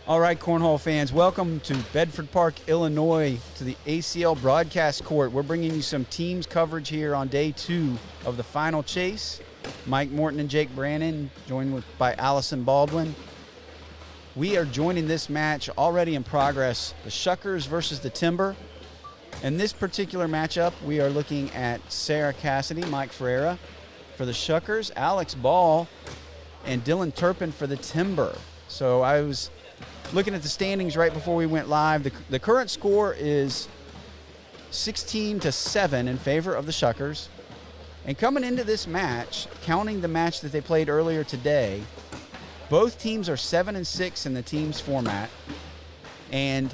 All right, Cornhole fans, welcome to Bedford Park, Illinois, to the ACL broadcast court. We're bringing you some teams coverage here on day 2 of the final chase. Mike Morton and Jake Brannon, joined by Allison Baldwin. We are joining this match already in progress, the Shuckers versus the Timber. In this particular matchup, we are looking at Sarah Cassidy, Mike Ferreira for the Shuckers, Alex Ball, and Dylan Turpin for the Timber. So I was looking at the standings right before we went live. The current score is 16-7 in favor of the Shuckers. And coming into this match, counting the match that they played earlier today, both teams are 7-6 in the team's format. And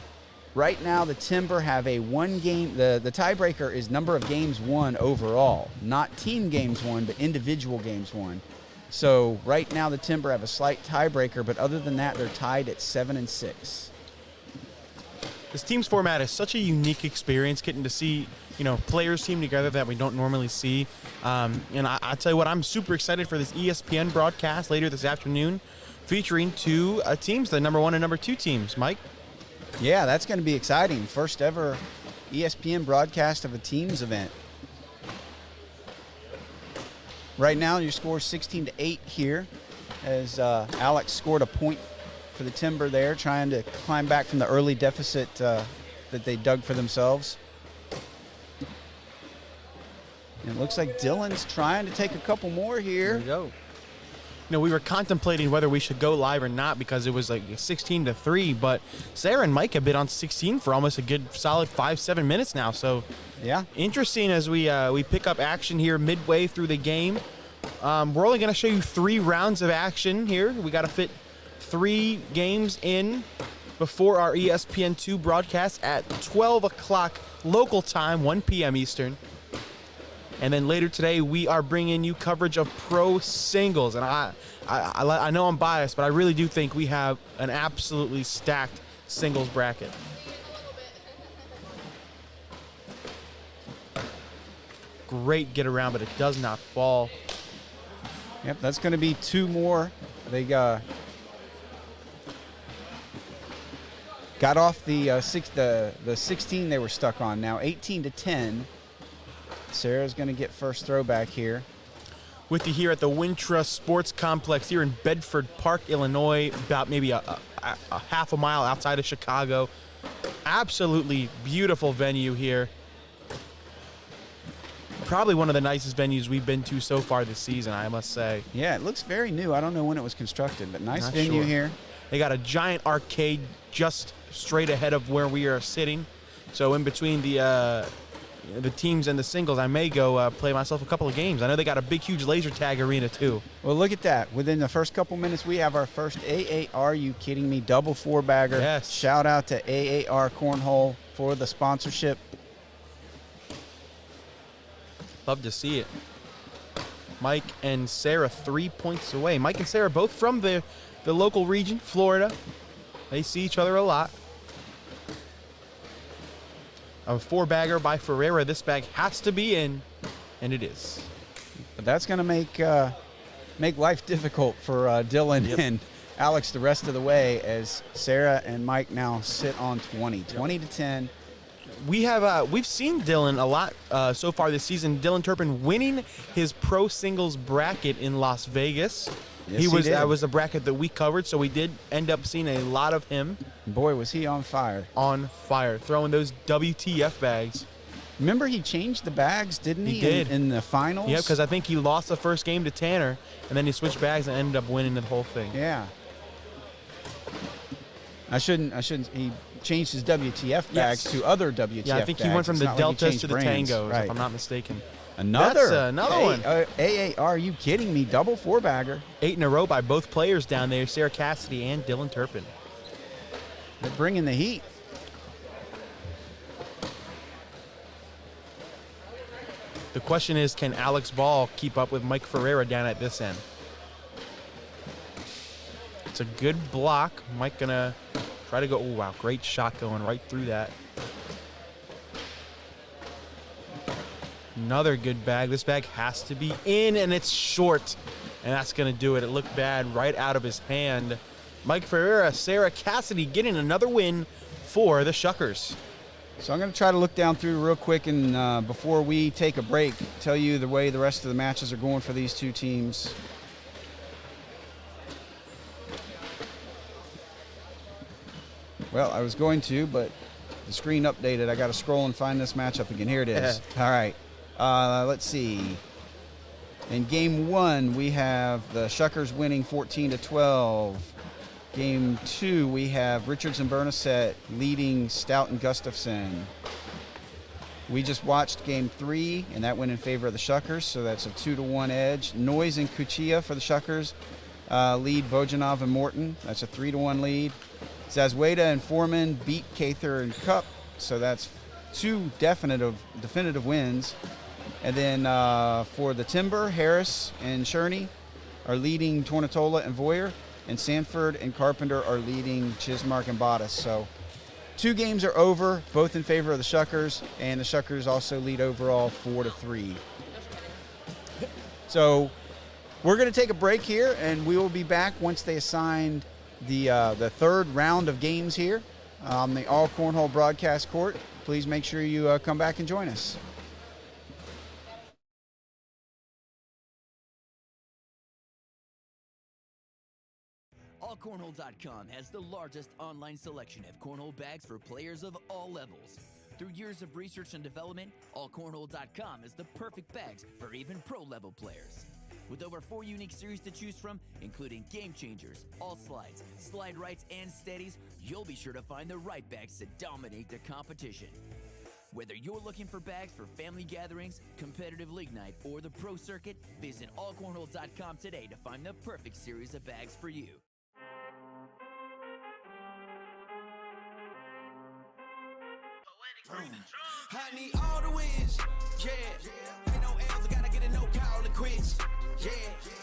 right now the Timber have a one game, the tiebreaker is number of games won overall. Not team games won, but individual games won. So right now the Timber have a slight tiebreaker, but other than that, they're tied at 7-6. This team's format is such a unique experience, getting to see, players team together that we don't normally see. And I tell you what, I'm super excited for this ESPN broadcast later this afternoon, featuring two teams, the number 1 and number 2 teams. Mike? Yeah, that's going to be exciting. First ever ESPN broadcast of a teams event. Right now, your score is 16-8 here, as Alex scored a point for the Timber there, trying to climb back from the early deficit that they dug for themselves. And it looks like Dylan's trying to take a couple more here. There we go. We were contemplating whether we should go live or not because it was like 16-3, but Sarah and Mike have been on 16 for almost a good solid 5-7 minutes now. So yeah, interesting as we pick up action here midway through the game. We're only going to show you 3 rounds of action here. We got to fit 3 games in before our ESPN2 broadcast at 12 o'clock local time, 1 p.m. Eastern. And then later today, we are bringing you coverage of pro singles. And I know I'm biased, but I really do think we have an absolutely stacked singles bracket. Great get around, but it does not fall. Yep, that's going to be 2 more. They got off the 16 they were stuck on. Now 18-10. Sarah's going to get first throw back here. With you here at the Wintrust Sports Complex here in Bedford Park, Illinois, about maybe a half a mile outside of Chicago. Absolutely beautiful venue here. Probably one of the nicest venues we've been to so far this season, I must say. Yeah, it looks very new. I don't know when it was constructed, but nice venue here. They got a giant arcade just straight ahead of where we are sitting. So in between the teams and the singles, I may go play myself a couple of games. I know they got a big, huge laser tag arena, too. Well, look at that. Within the first couple minutes, we have our first AAR, you kidding me, double 4-bagger. Yes. Shout out to AAR Cornhole for the sponsorship. Love to see it. Mike and Sarah 3 points away. Mike and Sarah both from the local region, Florida. They see each other a lot. A 4-bagger by Ferreira. This bag has to be in, and it is. But that's going to make life difficult for Dylan and Alex the rest of the way, as Sarah and Mike now sit on 20-10. We've seen Dylan a lot so far this season. Dylan Turpin winning his pro singles bracket in Las Vegas. Yes, That was a bracket that we covered, so we did end up seeing a lot of him. Boy, was he on fire. On fire, throwing those WTF bags. Remember he changed the bags, didn't he? He did. In the finals? Yeah, because I think he lost the first game to Tanner, and then he switched bags and ended up winning the whole thing. Yeah. I shouldn't. He changed his WTF bags to other WTF bags. Yeah, I think he went from the Deltas to the Tangos, if I'm not mistaken. Another one. AAR, are you kidding me? Double 4-bagger. 8 in a row by both players down there, Sarah Cassidy and Dylan Turpin. They're bringing the heat. The question is, can Alex Ball keep up with Mike Ferreira down at this end? It's a good block. Mike gonna try to go. Oh, wow, great shot going right through that. Another good bag. This bag has to be in, and it's short. And that's going to do it. It looked bad right out of his hand. Mike Ferreira, Sarah Cassidy getting another win for the Shuckers. So I'm going to try to look down through real quick and before we take a break, tell you the way the rest of the matches are going for these two teams. Well, I was going to, but the screen updated. I got to scroll and find this matchup again. Here it is. All right. Let's see. In game 1, we have the Shuckers winning 14-12. Game 2, we have Richards and Bernasette leading Stout and Gustafson. We just watched game 3, and that went in favor of the Shuckers, so that's a 2-1 edge. Noyes and Kuchia for the Shuckers lead Vojanov and Morton. That's a 3-1 lead. Zazweda and Foreman beat Cather and Cup, so that's 2 definitive wins. And then for the Timber, Harris and Sherney are leading Tornatola and Voyer, and Sanford and Carpenter are leading Chismark and Bottas. So 2 games are over, both in favor of the Shuckers, and the Shuckers also lead overall 4-3. So we're going to take a break here, and we will be back once they assign the third round of games here on the All Cornhole broadcast court. Please make sure you come back and join us. AllCornhole.com has the largest online selection of cornhole bags for players of all levels. Through years of research and development, AllCornhole.com is the perfect bags for even pro-level players. With over 4 unique series to choose from, including Game Changers, All Slides, Slide Rights, and Steadies, you'll be sure to find the right bags to dominate the competition. Whether you're looking for bags for family gatherings, competitive league night, or the pro circuit, visit AllCornhole.com today to find the perfect series of bags for you. I need all the wins, yeah. Ain't no L's, I gotta get a no call to quits, yeah.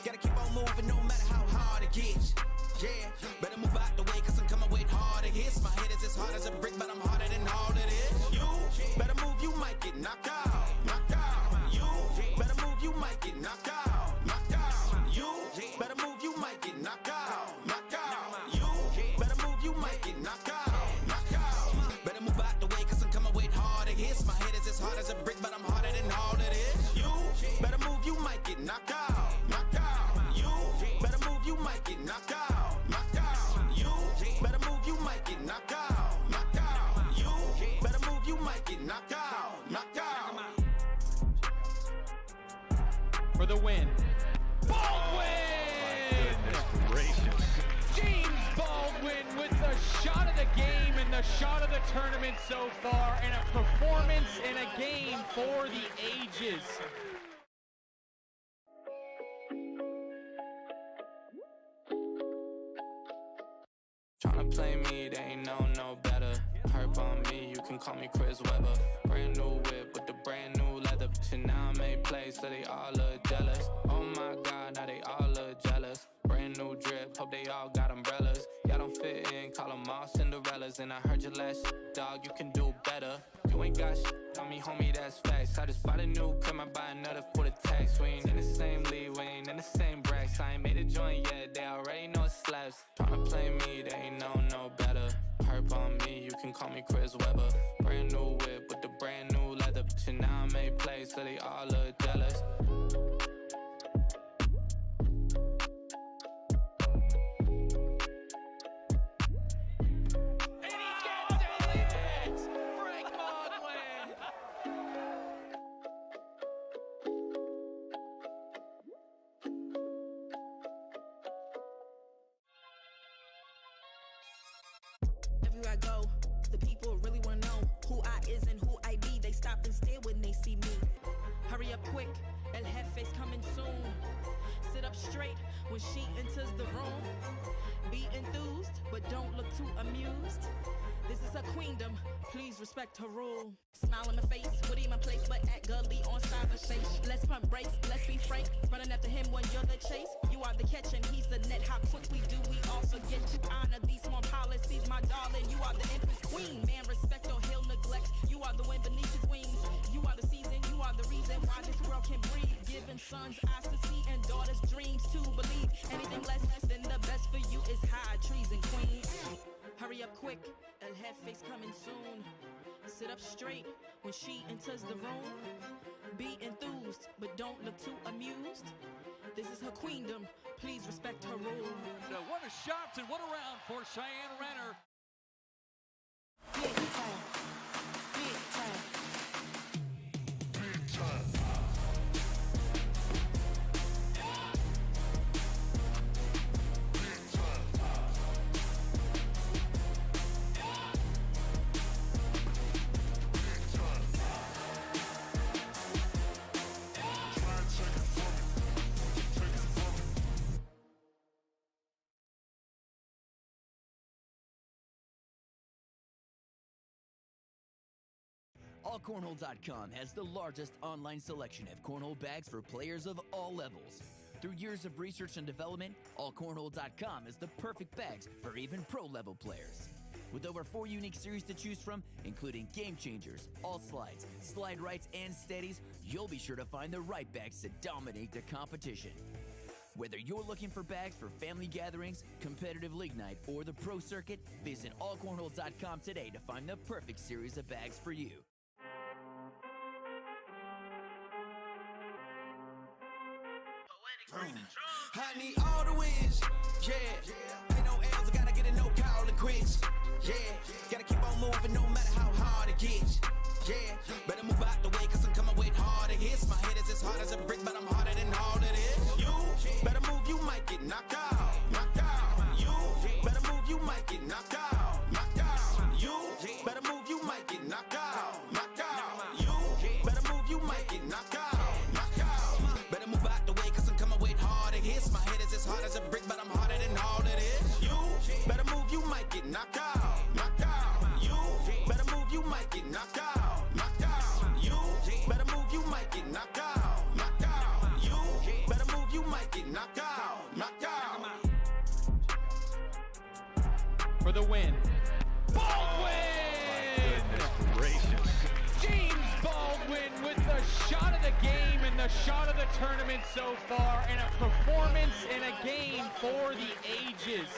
Gotta keep on moving no matter how hard it gets, yeah. Better move out the way, cause I'm coming with harder hits. My head is as hard as a brick, but I'm harder than all of this. You better move, you might get knocked out, knocked out. You better move, you might get knocked out, knocked out. You better move, you might get knocked out, knocked out. You better move, you might get knocked out, knocked out. Better move out the way, cause I'm coming with harder hits. My head is as hard as a brick, but I'm harder than all of this. You better move, you might get knocked out, knocked out. You better move, you might get knocked out, knocked out. You better move, you might get knocked out, knocked out. You better move, you might get knocked out, knocked out. For the win. Baldwin! Goodness gracious. James Baldwin with the shot of the game and the shot of the tournament so far, and a performance in a game for the ages. Tryna play me, they ain't know no better. Herp on me, you can call me Chris Webber. Brand new whip with the brand new leather. And now I made plays, so they all look jealous. Oh my God, now they all look jealous. Brand new drip, hope they all got umbrellas. Y'all don't fit in, call them all Cinderellas. And I heard your last dog, you can do better. You ain't got on me, homie, that's facts. I just bought a new crib, I buy another for the tax. We ain't in the same league, we ain't in the same bracks. I ain't made a joint yet, they already know it slaps. Tryna play me, they ain't know no better. Herp on me, you can call me Chris Webber. Brand new whip with the brand new leather. And now I made plays, so they all look jealous. Everywhere I go, the people really wanna know who I is and who I be. They stop and stare when they see me. Hurry up quick, El Jefe's coming soon. Sit up straight when she enters the room. Be enthused, but don't look too amused. This is a queendom, please respect her rule. Smile in my face, put him in place, but act gully on cyberspace. Let's pump brakes, let's be frank. Running after him when you're the chase. You are the catch and he's the net. How quickly do we all forget to honor these small policies, my darling? You are the empress queen. Man, respect or he'll neglect. You are the wind beneath his wings. You are the season, you are the reason why this world can breathe. Giving sons eyes to see and daughters dreams to believe. Anything less than the best for you is high treason. Sit up straight when she enters the room. Be enthused, but don't look too amused. This is her queendom, please respect her rule. What a shot and what a round for Cheyenne Renner. Big time. Big time. AllCornhole.com has the largest online selection of cornhole bags for players of all levels. Through years of research and development, AllCornhole.com is the perfect bags for even pro-level players. With over 4 unique series to choose from, including Game Changers, All Slides, Slide Rights, and Steadies, you'll be sure to find the right bags to dominate the competition. Whether you're looking for bags for family gatherings, competitive league night, or the pro circuit, visit AllCornhole.com today to find the perfect series of bags for you. I need all the wins, yeah. Ain't no L's, I gotta get a no call and quits, yeah. Gotta keep on moving no matter how hard it gets, yeah. Better move out the way, cause I'm coming with harder hits. My head is as hard as a brick, but I'm harder than all it is. You better move, you might get knocked out, knocked out. You better move, you might get knocked out, knocked out. You better move, you might get knocked out, knocked out. You better move, you might get knocked out, knocked out. Better move out the way, cause I'm coming with harder hits. My head is as hard as a brick, but I'm harder than all it is. You better move, you might get knocked out, knocked out. You better move, you might get knocked out, knocked out. You better move, you might get knocked out, knocked out. You better move, you might get knocked out, knocked out. For the win. Baldwin! Goodness gracious. James Baldwin with the shot of the game and the shot of the tournament so far, and a performance in a game for the ages.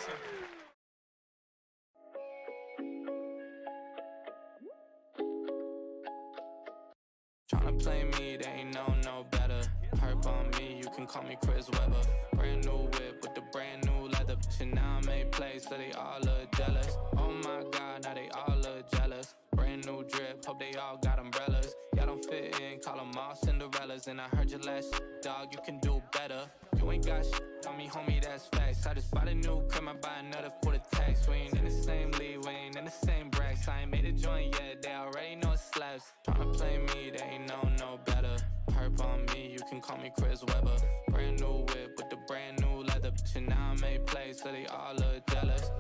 Tryna play me, they ain't know no better. Herb on me, you can call me Chris Webber. Brand new whip with the brand new leather. Shit now I made plays, so they all look jealous. Oh my god, now they all look jealous. Brand new drip, hope they all got umbrellas. Y'all don't fit in, call them all Cinderellas. And I heard your last dog, you can do better. You ain't got shit on me, homie, that's facts. I just bought a new crib, I buy another for the tax. We ain't in the same league, we ain't in the same brackets. I ain't made a joint yet, they already know it slaps. Tryna play me, they ain't know no better. Herb on me, you can call me Chris Webber. Brand new whip with the brand new leather. Shit now I made plays, so they all look jealous.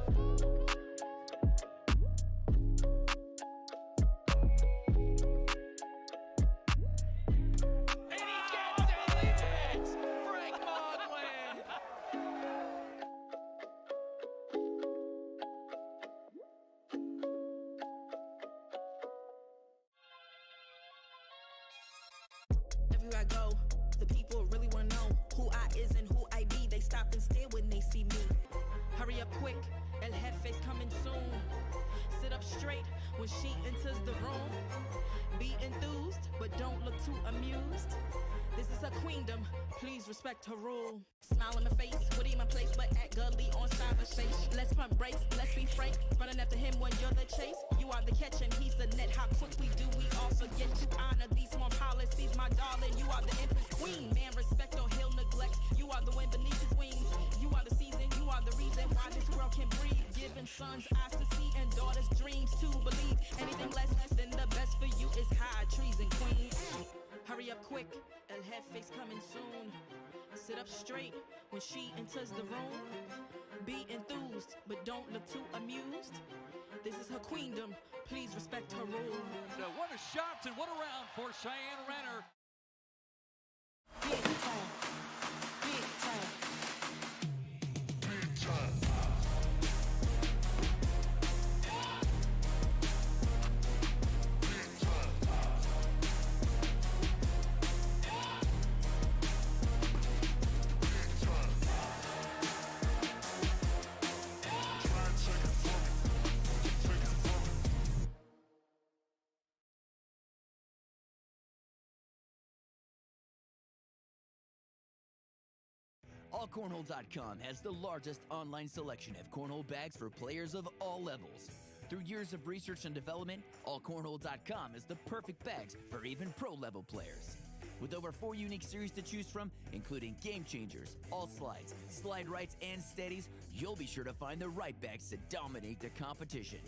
Everywhere I go, the people really wanna know who I is and who I be. They stop and stare when they see me. Hurry up quick, El Jefe's coming soon. Sit up straight when she enters the room. Be enthused, but don't look too amused. This is her queendom, please respect her rule. Smile in my face, what in my place, but act gully on cyberspace. Let's pump brakes, let's be frank. Running after him when you're the chase. You are the catch and he's the net. How quickly do we all forget to honor these small policies, my darling? You are the empress queen. Man, respect or he'll neglect. You are the wind beneath his wings. You are the season, you are the reason why this world can breathe. Giving sons eyes to see and daughters dreams to believe. Anything less than the best for you is high treason, queen. Hurry up quick, El Jefe's coming soon. Sit up straight when she enters the room. Be enthused, but don't look too amused. This is her queendom, please respect her rule. What a shot and what a round for Cheyenne Renner. Big time. AllCornhole.com has the largest online selection of cornhole bags for players of all levels. Through years of research and development, AllCornhole.com is the perfect bags for even pro-level players. With over 4 unique series to choose from, including Game Changers, All Slides, Slide Rights, and Steadies, you'll be sure to find the right bags to dominate the competition.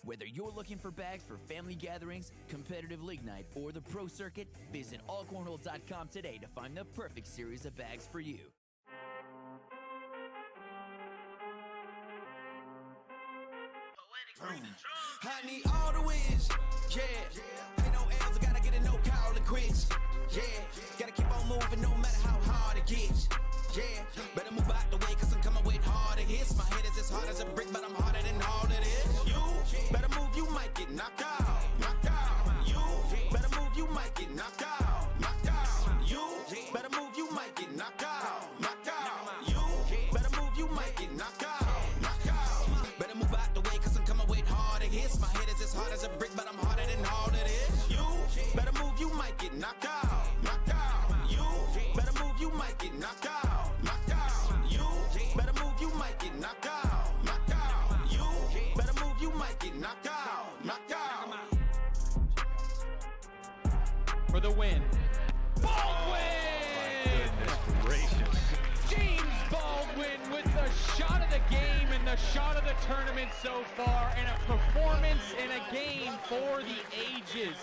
Whether you're looking for bags for family gatherings, competitive league night, or the pro circuit, visit allcornhole.com today to find the perfect series of bags for you. I need all the wins, yeah. Ain't no L's, I gotta get it, no call it quits, yeah. Gotta keep on moving no matter how hard it gets, yeah. Better move out the way, cause I'm coming with harder hits. My head is as hard as a brick, but I'm harder than all it is. You better move, you might get knocked out, knocked out. You better move, you might get knocked out, knocked out. You better move, you might get knocked out, knocked out. You better move, you might get knocked out, knocked out. Better move out the way, cause I'm coming with harder hits. My head is as hard as a brick, but I'm harder than all it is. You better move, you might get knocked out, knocked out. You better move, you might get knocked out, knocked out. You better move, you might get knocked out, knocked out. You better move, you might get knocked out, knocked out. For the win. Baldwin! Goodness gracious. James Baldwin with the shot of the game and the shot of the tournament so far, and a performance in a game for the ages.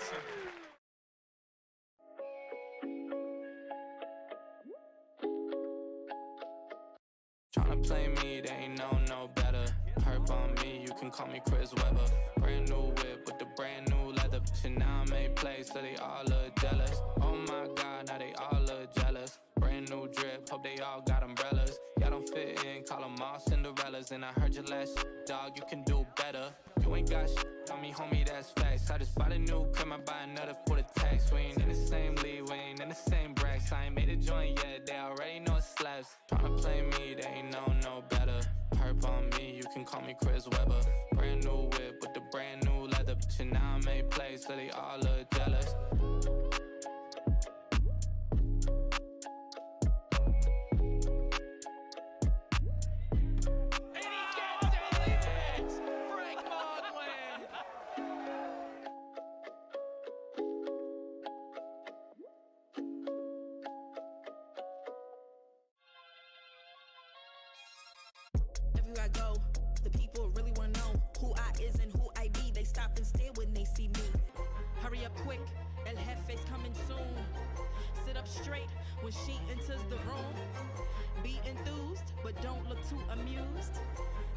Tryna play me, they ain't no better. Herb on me, you can call me Chris Webber. Brand new whip with the brand new leather. Shit now I made plays, so they all look jealous. Oh my God, now they all look jealous. Brand new drip, hope they all got umbrellas. Y'all don't fit in, call them all Cinderellas. And I heard your last shit, dog, you can do better. You ain't got shit on me, homie, that's facts. I just bought a new crib, I buy another for the tax. We ain't in the same league, we ain't in the same brackets. I ain't made a joint yet, they already know it slaps. Tryna play me, they ain't no better. Herb on me, you can call me Chris Webber. Brand new whip with the brand new leather. Shit now I made plays, so they all look jealous. Everywhere I go, the people really wanna know who I is and who I be. They stop and stare when they see me. Hurry up quick, El Jefe's coming soon. Sit up straight when she enters the room. Be enthused, but don't look too amused.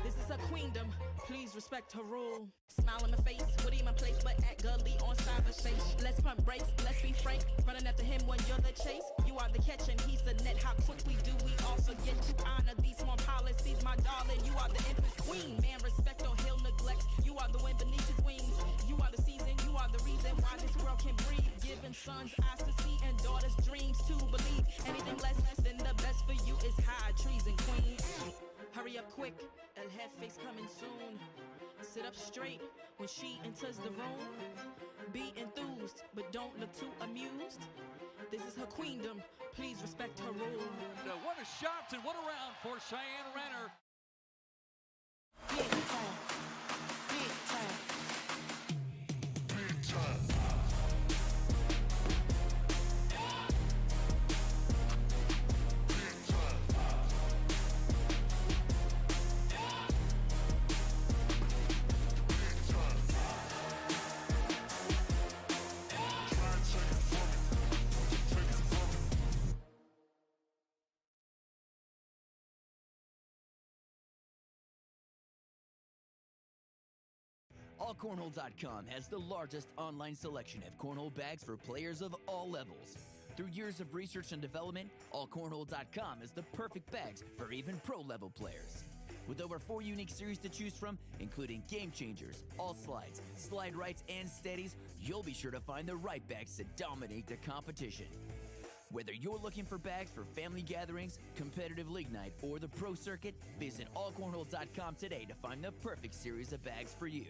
This is a queendom, please respect her rule. Smile on my face, Woody in my place, but act gully on cyberspace. Let's pump brakes, let's be frank. Running after him when you're the chase. You are the catch and he's the net. How quickly do we all forget to honor these small policies, my darling? You are the empress queen. Man, respect or he'll neglect. You are the wind beneath his wings. You are the season, you are the reason why this world can breathe. Giving sons eyes to see and daughters dreams to believe. Anything less than the best for you is high treason, queen. Hurry up quick, El Jefe's coming soon. Sit up straight when she enters the room. Be enthused, but don't look too amused. This is her queendom, please respect her rule. What a shot and what a round for Cheyenne Renner. Big time, big time. AllCornhole.com has the largest online selection of cornhole bags for players of all levels. Through years of research and development, AllCornhole.com is the perfect bags for even pro-level players. With over 4 unique series to choose from, including Game Changers, All Slides, Slide Rights, and Steadies, you'll be sure to find the right bags to dominate the competition. Whether you're looking for bags for family gatherings, competitive league night, or the pro circuit, visit allcornhole.com today to find the perfect series of bags for you.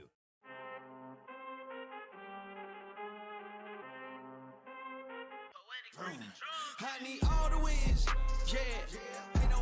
I need all the wins, yeah. Ain't no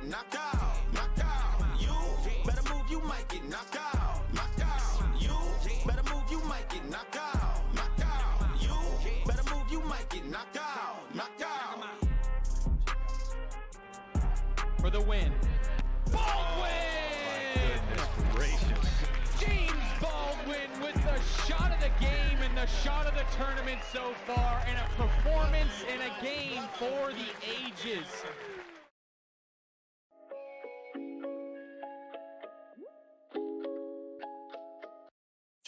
knocked out. Knocked out. You better move, you might get knocked out. Knocked out. You better move, you might get knocked out. Knocked out. You better move, you might get knocked out. Knocked out. For the win. Baldwin! Goodness gracious. James Baldwin with the shot of the game and the shot of the tournament so far, and a performance in a game for the ages.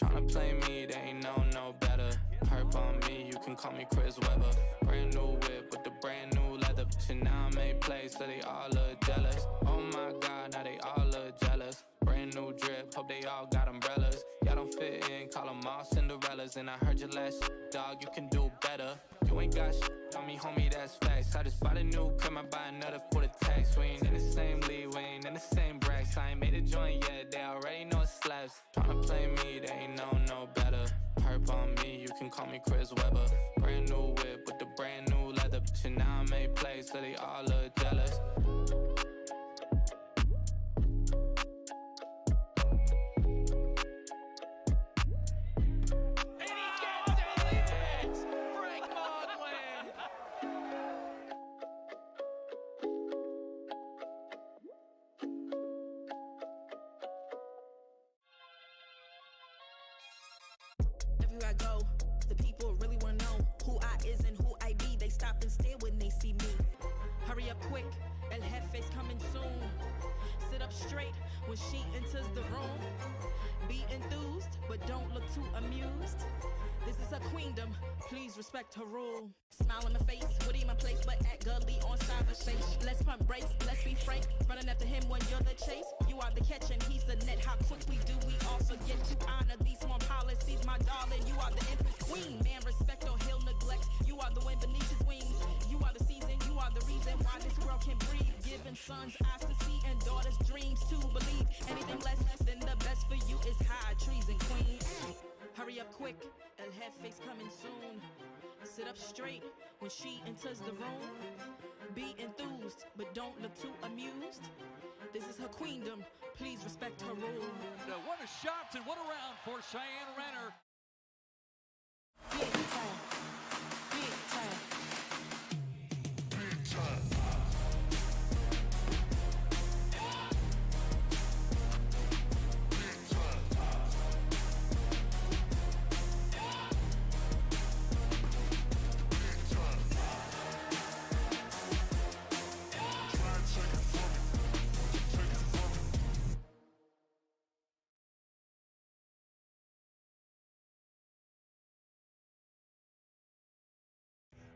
Tryna play me, they ain't know no better. Herp on me, you can call me Chris Webber. Brand new whip with the brand new leather. Shit now I made plays, so they all look jealous. Oh my god, now they all look jealous. Brand new drip, hope they all got umbrellas. Y'all don't fit in, call them all Cinderellas. And I heard your last dog, you can do better. You ain't got on me, homie, that's facts. I just bought a new crib, I buy another for the tax. We ain't in the same league, we ain't in the same brackets. I ain't made a joint yet, they already know it slaps. Tryna play me, they ain't know no better. Herp on me, you can call me Chris Webber. Brand new whip with the brand new leather. Shit now I made plays, so they all look jealous. Everywhere I go, the people really wanna know who I is and who I be. They stop and stare when they see me. Hurry up quick, El Jefe's coming soon. Sit up straight when she enters the room. Be enthused, but don't look too amused. This is a queendom, please respect her rule. Smile on my face, Woody in my place, but act gully on cyberspace. Let's pump brakes, let's be frank. Running after him when you're the chase. You are the catch and he's the net. How quickly do we all forget to honor these small policies, my darling? You are the empress queen. Man, respect or he'll neglect. You are the wind beneath his wings. You are the season, you are the reason why this world can breathe. Giving sons eyes to see and daughters dreams to believe. Anything less than the best for you is high treason, queen. Hurry up quick, El Jefe's coming soon. Sit up straight when she enters the room. Be enthused, but don't look too amused. This is her queendom, please respect her rule. What a shot and what a round for Cheyenne Renner. Big time, big time.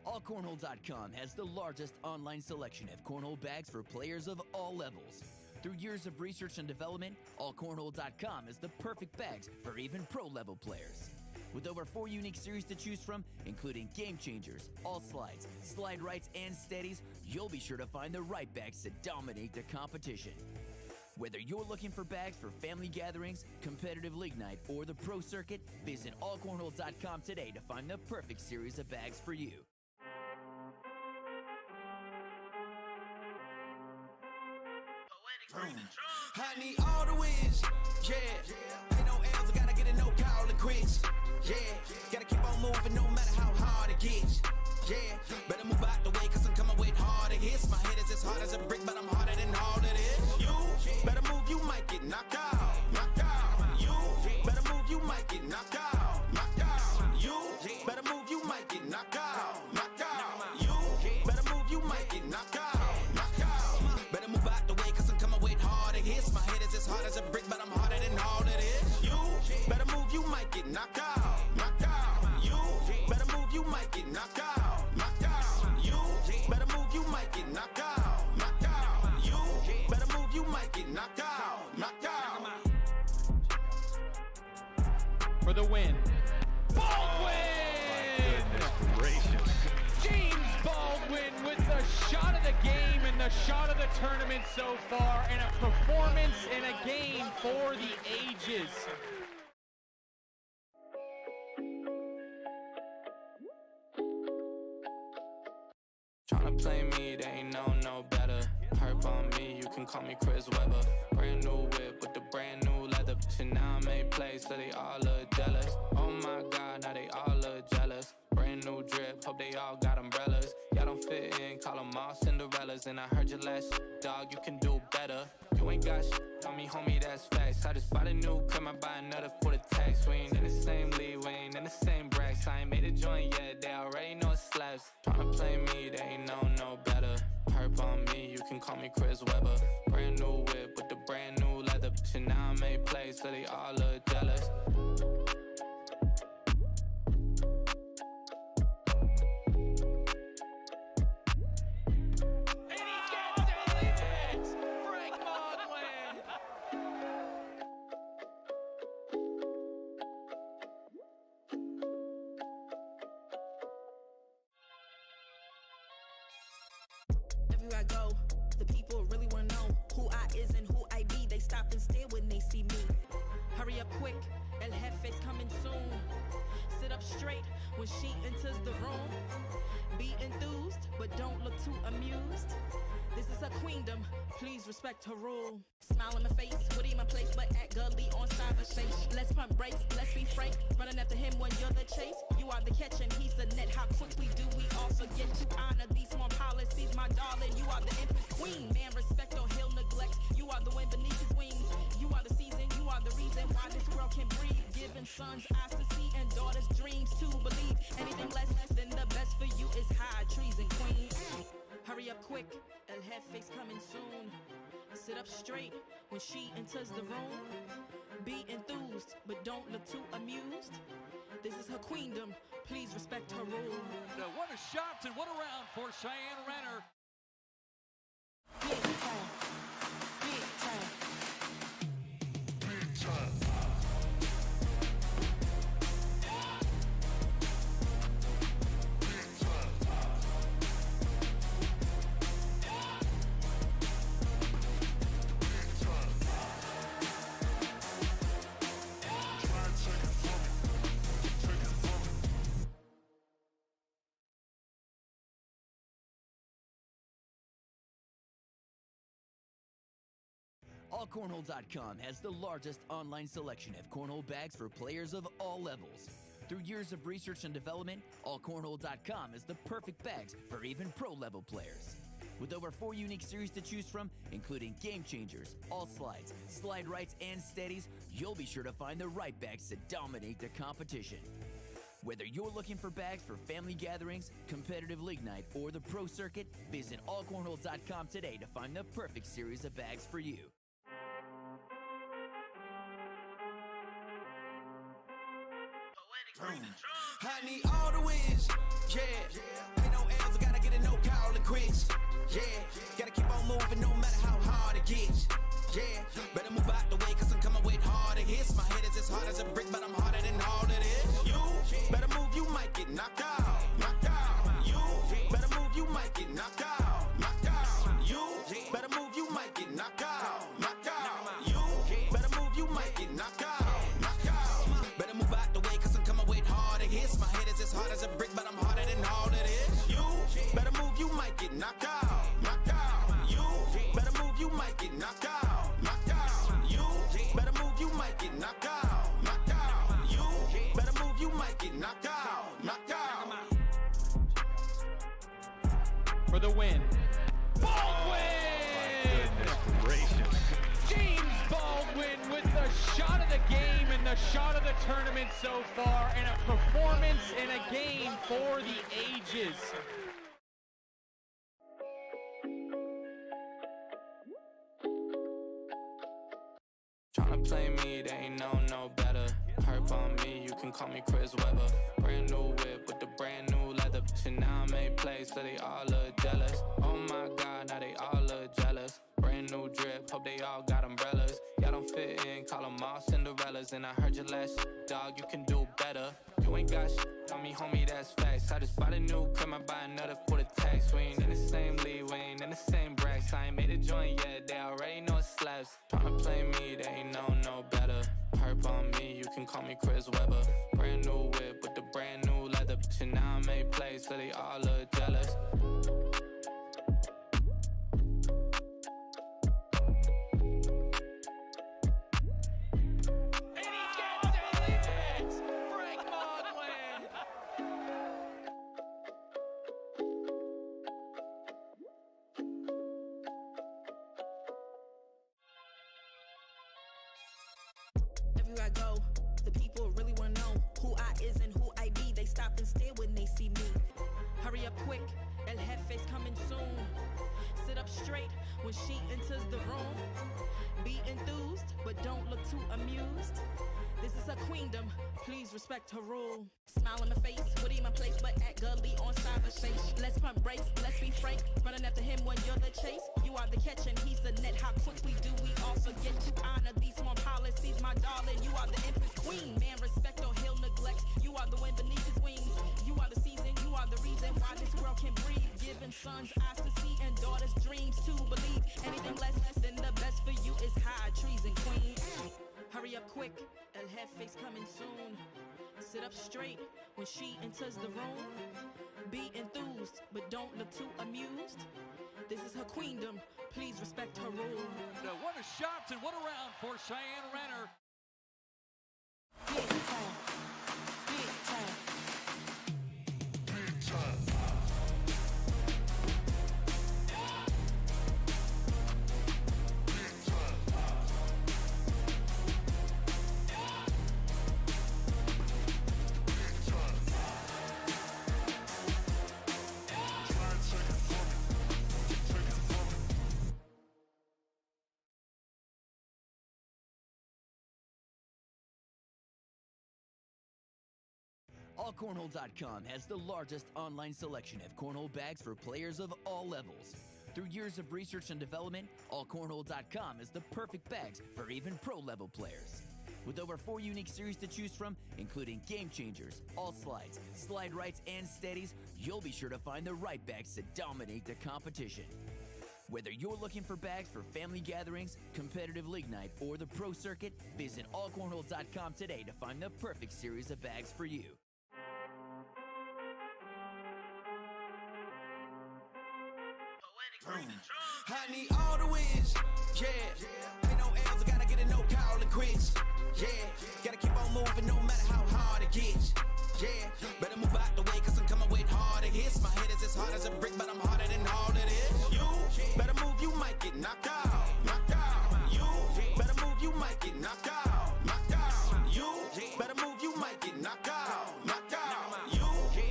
AllCornhole.com has the largest online selection of cornhole bags for players of all levels. Through years of research and development, AllCornhole.com is the perfect bags for even pro-level players. With over 4 unique series to choose from, including Game Changers, All Slides, Slide Rights, and Steadies, you'll be sure to find the right bags to dominate the competition. Whether you're looking for bags for family gatherings, competitive league night, or the pro circuit, visit AllCornhole.com today to find the perfect series of bags for you. I need all the wins, yeah. Ain't no L's, I gotta get a no call and quits, yeah. Gotta keep on moving no matter how hard it gets, yeah. Better move out the way, cause I'm coming with harder hits. My head is as hard as a brick, but I'm harder than all of this. You better move, you might get knocked out, knocked out. You better move, you might get knocked out, knocked out. You better move, you might get knocked out, knocked out. You better move, you might get knocked out, knocked out. Better move out the way, cause I'm coming with harder hits. My head is as hard as a brick, but I'm harder than all of this. You better move, you might get knocked out, knocked out. You better move, you might get knocked out, knocked out. You better move, you might get knocked out, knocked out. You better move, you might get knocked out, knocked out. For the win. Baldwin! Goodness gracious. James Baldwin with the shot of the game and the shot of the tournament so far, and a performance in a game for the ages. Tryna play me, they ain't know no better. Herp on me, you can call me Chris Webber. Brand new whip with the brand new leather. Now I made plays, so they all look jealous. Oh my God, now they all look jealous. Brand new drip, hope they all got umbrellas. Y'all don't fit in, call them all Cinderellas. And I heard your last dog, you can do better. You ain't got shit on me, homie, that's facts. I just bought a new crib, I buy another for the tax. We ain't in the same league, we ain't in the same brackets. I ain't made a joint yet, they already know it slaps. Tryna play me, they ain't know no better. Perp on me, you can call me Chris Webber. Brand new whip with the brand new leather. Now I made plays, so they all look jealous. Everywhere I go, the people really wanna know who I is and who I be. They stop and stare when they see me. Hurry up quick, El Jefe's coming soon. Sit up straight when she enters the room. Be enthused, but don't look too amused. This is her queendom, please respect her rule. Smile in my face, would in my place, but act gully on cyberspace. Let's pump brakes, let's be frank. Running after him when you're the chase. You are the catch and he's the net. How quickly do we all forget to honor these small policies, my darling? You are the empress queen. Man, respect or he'll neglect. You are the wind beneath his wings. You are the season, you are the reason why this world can breathe. Giving sons eyes to see and daughters dreams to believe. Anything less than the best for you is high treason, queen. Hurry up quick, El Jefe's coming soon. Sit up straight when she enters the room. Be enthused, but don't look too amused. This is her queendom, please respect her rule. What a shot and what a round for Cheyenne Renner. Big time, big time. Big time. AllCornhole.com has the largest online selection of cornhole bags for players of all levels. Through years of research and development, AllCornhole.com is the perfect bags for even pro-level players. With over 4 unique series to choose from, including Game Changers, All Slides, Slide Rights, and Steadies, you'll be sure to find the right bags to dominate the competition. Whether you're looking for bags for family gatherings, competitive league night, or the pro circuit, visit AllCornhole.com today to find the perfect series of bags for you. I need all the wins, yeah. Ain't no L's, I gotta get it, no call it quits, yeah. Gotta keep on moving no matter how hard it gets, yeah. Better move out the way, cause I'm coming with harder hits. My head is as hard as a brick, but I'm harder than all of this. You better move, you might get knocked out, knocked out. You better move, you might get knocked out, knocked out. You better move, you might get knocked out, knocked out. You better move, you might get knocked out, knocked out. Better move out the way, cause I'm coming with harder hits. My head is as hard as a brick, but I'm harder than all of this. You better move, you might get knocked out, knocked out. You better move, you might get knocked out, knocked out. You better move, you might get knocked out, knocked out. You better move, you might get knocked out, knocked out. For the win. Baldwin! Goodness gracious. James Baldwin with the shot of the game and the shot of the tournament so far, and a performance in a game for the ages. Tryna play me, they ain't know no better. Perp on me, you can call me Chris Webber. Brand new whip with the brand new leather. Now I made plays, so they all look jealous. Oh my God, now they all look jealous. Brand new drip, hope they all got umbrellas. Y'all don't fit in, call them all Cinderellas. And I heard your last dog, you can do better. You ain't got shit on me, homie, that's facts. I just bought a new crib, I buy another for the tax. We ain't in the same league, we ain't in the same brackets. I ain't made a joint yet, they already know it slaps. Tryna play me, they ain't know no better. Perp on me, you can call me Chris Webber. Brand new whip with the brand new leather. Now I made plays, so they all look jealous. Everywhere I go, the people really wanna know who I is and who I be. They stop and stare when they see me. Hurry up quick, El Jefe's coming soon. Sit up straight when she enters the room. Be enthused, but don't look too amused. This is a queendom, please respect her rule. Smile on my face, Woody in my place, but act gully on cyberspace. Let's pump brakes, let's be frank. Running after him when you're the chase. You are the catch and he's the net. How quickly do we all forget to honor these small policies, my darling? You are the empress queen. Man, respect or he'll neglect. You are the wind beneath his wings. You are the season, you are the reason why this world can breathe. Giving sons eyes to see and daughters dreams to believe. Anything less than the best for you is high treason, queen. Hurry up quick, El Jefe's coming soon. Sit up straight when she enters the room. Be enthused, but don't look too amused. This is her queendom, please respect her rule. What a shot and what a round for Cheyenne Renner. Big time. Big time. Big time. AllCornhole.com has the largest online selection of cornhole bags for players of all levels. Through years of research and development, AllCornhole.com is the perfect bags for even pro-level players. With over 4 unique series to choose from, including Game Changers, All Slides, Slide Rights, and Steadies, you'll be sure to find the right bags to dominate the competition. Whether you're looking for bags for family gatherings, competitive league night, or the pro circuit, visit AllCornhole.com today to find the perfect series of bags for you. I need all the wins, yeah. Ain't no L's, I gotta get a no call and quits, yeah. Gotta keep on moving no matter how hard it gets, yeah. Better move out the way, cause I'm coming with harder hits. My head is as hard as a brick, but I'm harder than all it is. You better move, you might get knocked out, knocked out. You better move, you might get knocked out, knocked out. You better move, you might get knocked out, knocked out. You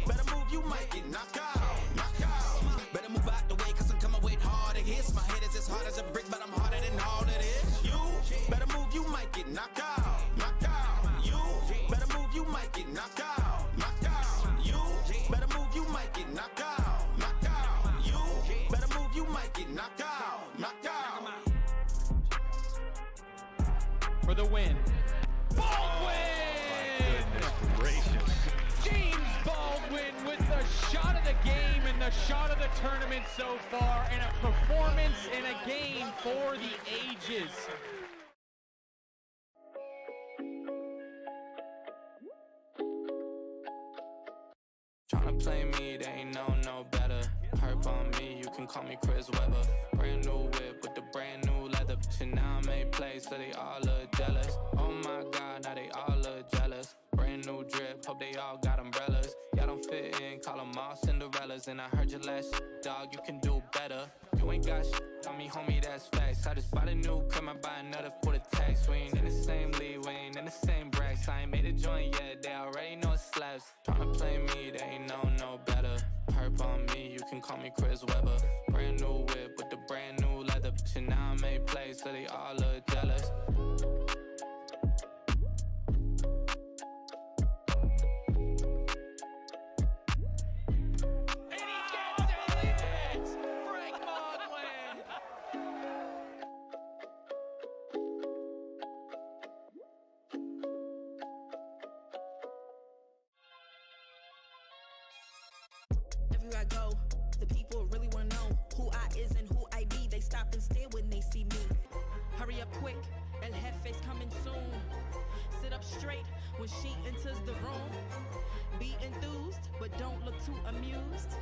better move, you might get knocked out, knocked out. Better move out the way, cause I'm coming with harder hits. My head is as hard as a brick, but I'm harder than all it is. You better move, you might get knocked out, knocked out. You better move, you might get knocked out, knocked out. You better move, you might get knocked out, knocked out. You better move, you might get knocked out, knocked out. For the win. Baldwin! Goodness gracious. James Baldwin with the shot of the game and the shot of the tournament so far, and a performance in a game for the ages. Tryna play me, they ain't no better. Herp on me, you can call me Chris Webber. Brand new whip with the brand new leather. Shit now I made plays, so they all look jealous. Oh my god, now they all look jealous. Brand new drip, hope they all got umbrellas. Y'all don't fit in, call them all Cinderellas. And I heard your last dog, you can do better. You ain't got shit on me, homie, that's facts. I just bought a new crib, I buy another for the tax. We ain't in the same league, we ain't in the same brackets. I ain't made a joint yet, they already know it slaps. Tryna play me, they ain't no better. Herp on me, you can call me Chris Webber. Brand new whip with the brand new leather. Shit now I made plays, so they all look jealous. Everywhere I go, the people really wanna know who I is and who I be. They stop and stare when they see me. Hurry up quick, El Jefe's coming soon. Sit up straight when she enters the room. Be enthused, but don't look too amused.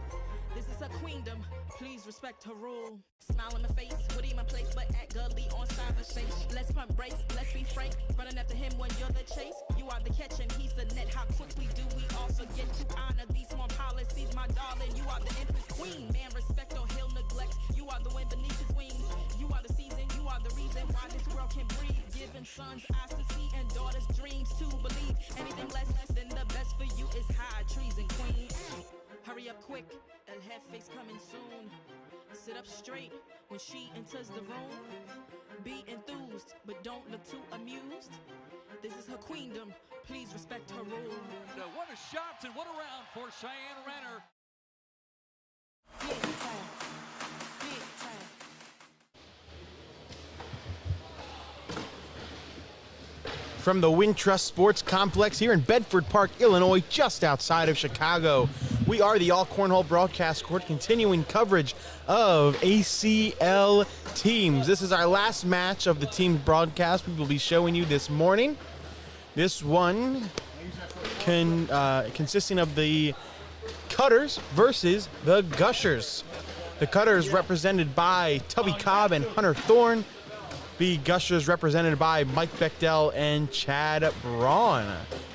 This is her queendom, please respect her rule. Smile on my face, Woody in my place, but act gully on cyberspace. Let's pump brakes, let's be frank. Running after him when you're the chase. You are the catch and he's the net. How quickly do we all forget to honor these small policies, my darling? You are the empress queen. Man, respect or he'll neglect. You are the wind beneath his wings. You are the season, you are the reason why this world can breathe. Giving sons eyes to see and daughters to believe anything less than the best for you is high treason, queen. Hurry up quick, El Jefe's coming soon. Sit up straight when she enters the room. Be enthused, but don't look too amused. This is her queendom, please respect her rule. What a shot and what a round for Cheyenne Renner. Big time, big time. From the Wintrust Sports Complex here in Bedford Park, Illinois, just outside of Chicago. We are the All Cornhole Broadcast Court, continuing coverage of ACL teams. This is our last match of the team broadcast we will be showing you this morning. This one consisting of the Cutters versus the Gushers. The Cutters represented by Tubby Cobb and Hunter Thorne. The Gushers represented by Mike Bechtel and Chad Braun.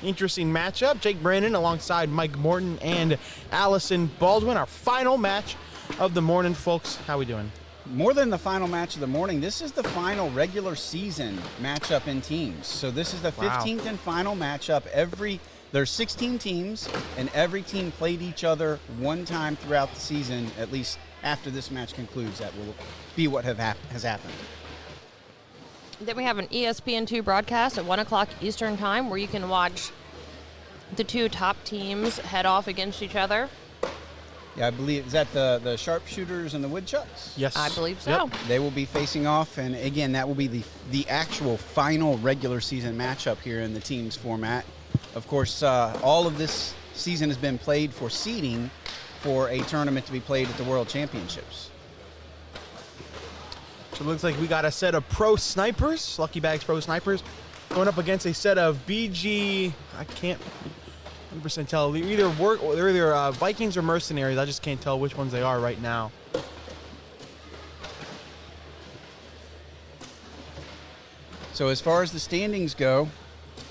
Interesting matchup. Jake Brandon alongside Mike Morton and Allison Baldwin. Our final match of the morning, folks. How we doing? More than the final match of the morning, this is the final regular season matchup in teams. So this is the 15th and final matchup. There's 16 teams, and every team played each other one time throughout the season, at least after this match concludes. That will be what has happened. Then we have an ESPN2 broadcast at 1 o'clock Eastern Time where you can watch the two top teams head off against each other. Yeah, I believe, is that the Sharpshooters and the Woodchucks? Yes. I believe so. Yep. They will be facing off, and again, that will be the actual final regular season matchup here in the teams format. Of course, all of this season has been played for seeding for a tournament to be played at the World Championships. So it looks like we got a set of pro snipers, Lucky Bags pro snipers, going up against a set of BG, I can't 100% tell. They're either Vikings or mercenaries. I just can't tell which ones they are right now. So as far as the standings go,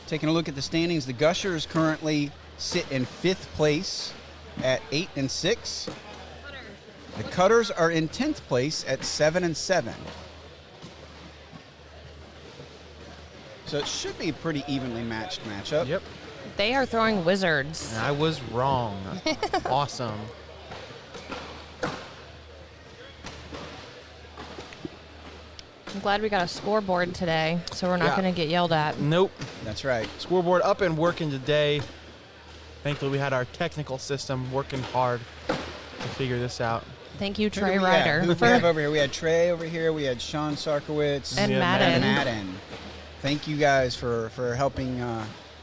taking a look at the standings, the Gushers currently sit in 5th place at 8-6. The Cutters are in 10th place at 7-7. So it should be a pretty evenly matched matchup. Yep. They are throwing wizards. And I was wrong. Awesome. I'm glad we got a scoreboard today, so we're not Yeah. going to get yelled at. Nope. That's right. Scoreboard up and working today. Thankfully, we had our technical system working hard to figure this out. Thank you, Who Trey do we have? Ryder. Who do we have over here? We had Trey over here. We had Sean Sarkowitz. And Yeah, Madden. And Madden. Thank you guys for helping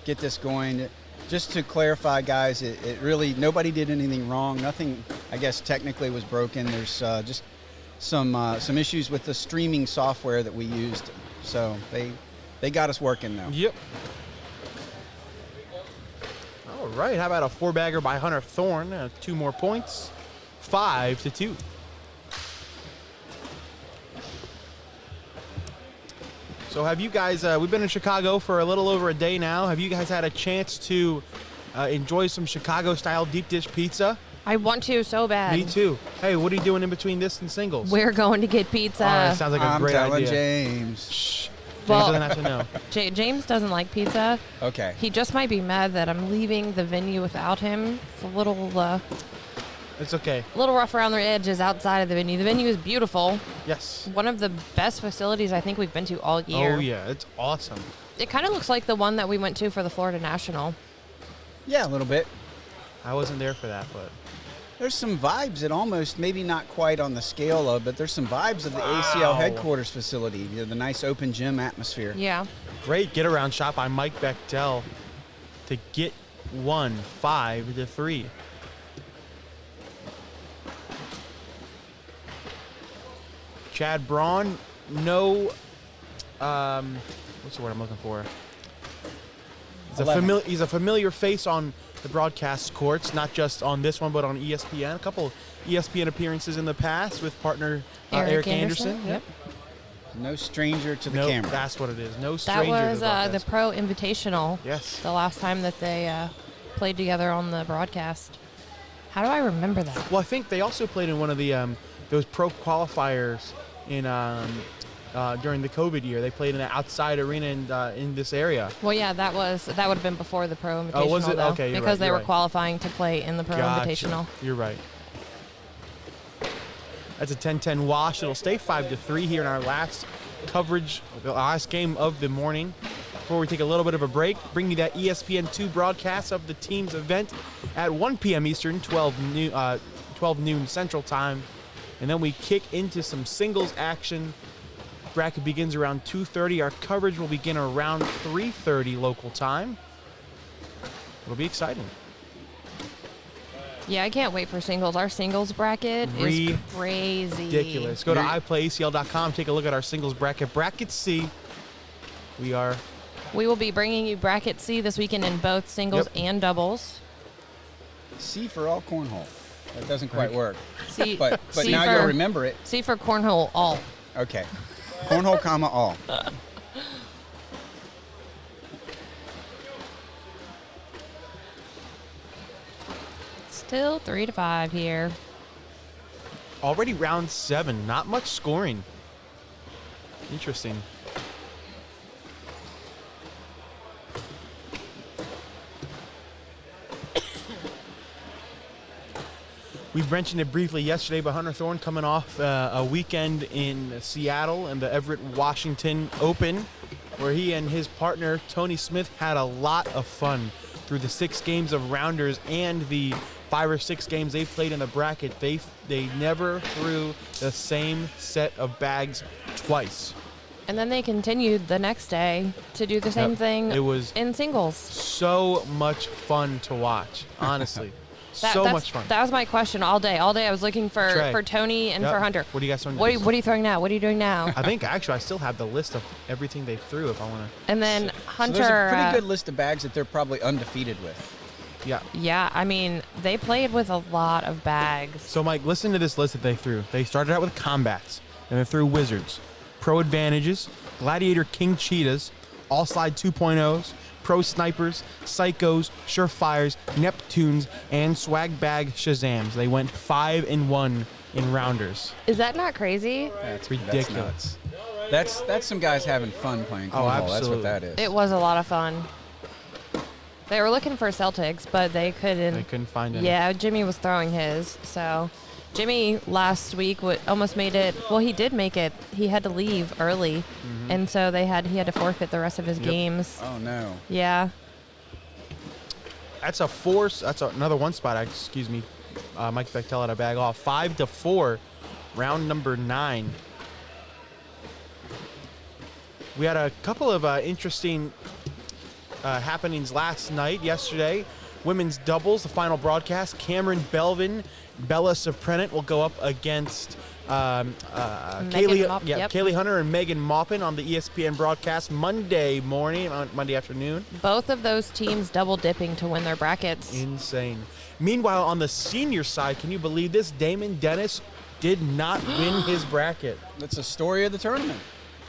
get this going. Just to clarify, guys, it really, nobody did anything wrong. Nothing, I guess, technically was broken. There's just some issues with the streaming software that we used. So they got us working, though. Yep. All right. How about a 4-bagger by Hunter Thorne? 2 more points. 5-2. So have you guys, we've been in Chicago for a little over a day now. Have you guys had a chance to enjoy some Chicago-style deep dish pizza? I want to so bad. Me too. Hey, what are you doing in between this and singles? We're going to get pizza. Oh, that sounds like a I'm great telling idea. James. Shh. Well- James doesn't have to know. James doesn't like pizza. Okay. He just might be mad that I'm leaving the venue without him. It's a little It's okay. rough around the edges outside of the venue. The venue is beautiful. Yes. One of the best facilities I think we've been to all year. Oh, yeah. It's awesome. It kind of looks like the one that we went to for the Florida National. Yeah, a little bit. I wasn't there for that, but There's some vibes that almost, maybe not quite on the scale of, but there's some vibes of the ACL headquarters facility. You know, the nice open gym atmosphere. Yeah. great get-around shot by Mike Bechtel to get 5-3. Chad Braun, no, what's the word I'm looking for? He's a familiar face on the broadcast courts, not just on this one, but on ESPN. A couple ESPN appearances in the past with partner Eric Anderson. Yep. No stranger to the Nope, camera. that's what it is. No That stranger was to the the broadcast. Pro Invitational. Yes. The last time that they played together on the broadcast. How do I remember that? Well, I think they also played in one of the those pro qualifiers in during the COVID year. They played in an outside arena in this area. Well, yeah, that would have been before the Pro Invitational. Oh, was it? Though, Okay, you're because right, they were right. qualifying to play in the Pro Invitational. You're right. That's a 10-10 wash. It'll stay 5-3 here in our last coverage, the last game of the morning. Before we take a little bit of a break, bring you that ESPN2 broadcast of the team's event at 1 p.m. Eastern, 12 noon Central Time. And then we kick into some singles action. Bracket begins around 2:30. Our coverage will begin around 3:30 local time. It'll be exciting. Yeah, I can't wait for singles. Our singles bracket is crazy. Ridiculous. Go to iPlayACL.com, take a look at our singles bracket. Bracket C. We will be bringing you bracket C this weekend in both singles and doubles. C for all cornhole. That doesn't quite work. C, but C now for, you'll remember it. C for cornhole all. Okay. Cornhole, comma, all. Still 3-5 here. already round 7. Not much scoring. Interesting. We mentioned it briefly yesterday, but Hunter Thorne coming off a weekend in Seattle and the Everett, Washington Open, where he and his partner, Tony Smith, had a lot of fun through the 6 games of rounders and the 5 or 6 games they played in the bracket. They never threw the same set of bags twice. And then they continued the next day to do the same thing It was in singles. So much fun to watch, honestly. So much fun. That was my question all day. All day I was looking for Tony and for Hunter. What do you guys want? What are you throwing now? What are you doing now? I think actually I still have the list of everything they threw if I want to. And then Hunter. So there's a pretty good list of bags that they're probably undefeated with. Yeah. Yeah, I mean, they played with a lot of bags. So Mike, listen to this list that they threw. They started out with combats, and they threw wizards, pro advantages, gladiator king cheetahs, all slide 2.0s, pro snipers, psychos, surefires, Neptunes, and swag bag Shazams. They went 5-1 in rounders. Is that not crazy? That's ridiculous. That's some guys having fun playing cornhole. Oh, absolutely. That's what that is. It was a lot of fun. They were looking for Celtics, but they couldn't. They couldn't find any. Yeah, Jimmy was throwing his. So Jimmy last week almost made it. Well, he did make it. He had to leave early, and so he had to forfeit the rest of his games. Oh no. Yeah. That's a force. That's another one spot. Mike Bechtel had a bag off. 5-4, round number 9. We had a couple of interesting happenings yesterday. Women's doubles, the final broadcast. Cameron Belvin, Bella Suprenant will go up against Kaylee Hunter and Megan Maupin on the ESPN broadcast Monday afternoon. Both of those teams double dipping to win their brackets. Insane. Meanwhile, on the senior side, can you believe this? Damon Dennis did not win his bracket. That's the story of the tournament.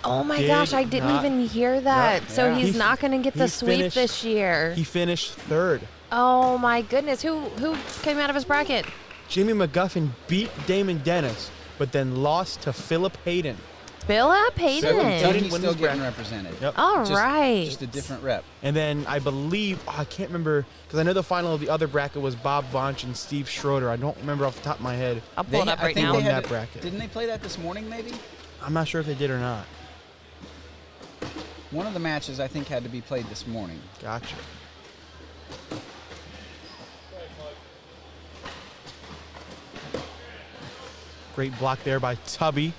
Oh my gosh, I didn't even hear that. So he's not going to get the sweep this year. He finished 3rd. Oh my goodness. Who came out of his bracket? Jimmy McGuffin beat Damon Dennis, but then lost to Philip Hayden. Philip Hayden. So Tony's still getting represented. Yep. All right. Just a different rep. And then I believe, I can't remember, because I know the final of the other bracket was Bob Vonch and Steve Schroeder. I don't remember off the top of my head. I'll pull it up right now. That bracket. Didn't they play that this morning, maybe? I'm not sure if they did or not. One of the matches, I think, had to be played this morning. Gotcha. Great block there by Tubby.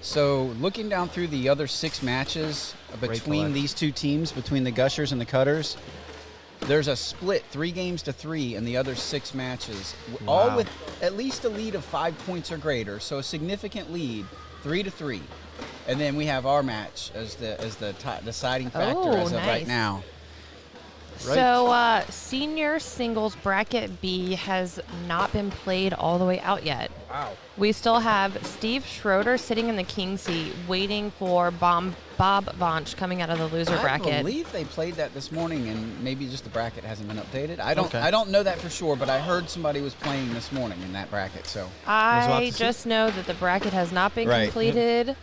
So looking down through the other 6 matches between these two teams, between the Gushers and the Cutters, there's a split 3-3 in the other 6 matches, all with at least a lead of 5 points or greater. So a significant lead, 3-3. And then we have our match as the deciding factor as of right now. Right. So senior singles bracket B has not been played all the way out yet. Wow. We still have Steve Schroeder sitting in the king seat waiting for Bob Vonch coming out of the loser bracket. I believe they played that this morning, and maybe just the bracket hasn't been updated. I don't know that for sure, but I heard somebody was playing this morning in that bracket. So I just know that the bracket has not been completed.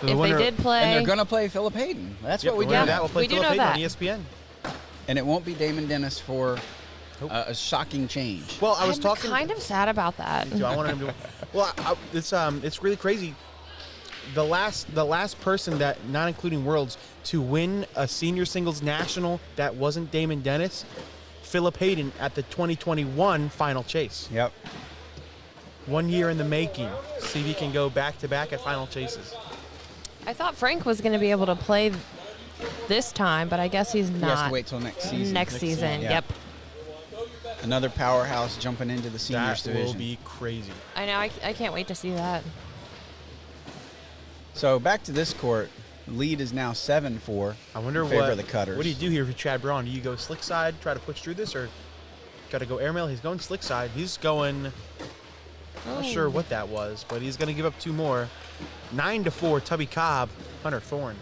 If they did play, And they're going to play Philip Hayden. That's Yep, what we we'll do. that. We'll play We do Philip know Hayden that. on ESPN. And it won't be Damon Dennis for a shocking change. Well, I was I'm talking. kind of sad about that. Me too. I wanted him to. Well, it's really crazy. The last person that, not including Worlds, to win a senior singles national that wasn't Damon Dennis, Philip Hayden at the 2021 Final Chase. Yep. 1 year in the making. See if he can go back to back at Final Chases. I thought Frank was going to be able to play this time, but I guess he's He not. has to wait till next season. Next season, yeah. yep. Another powerhouse jumping into the seniors That division. will be crazy. I know. I can't wait to see that. So back to this court. Lead is now 7-4. I wonder in favor what of the Cutters. What do you do here for Chad Braun? Do you go slick side, try to push through this, or got to go airmail? He's going slick side. He's going. Not sure what that was, but he's going to give up 2 more. 9-4. Tubby Cobb, Hunter Thorne.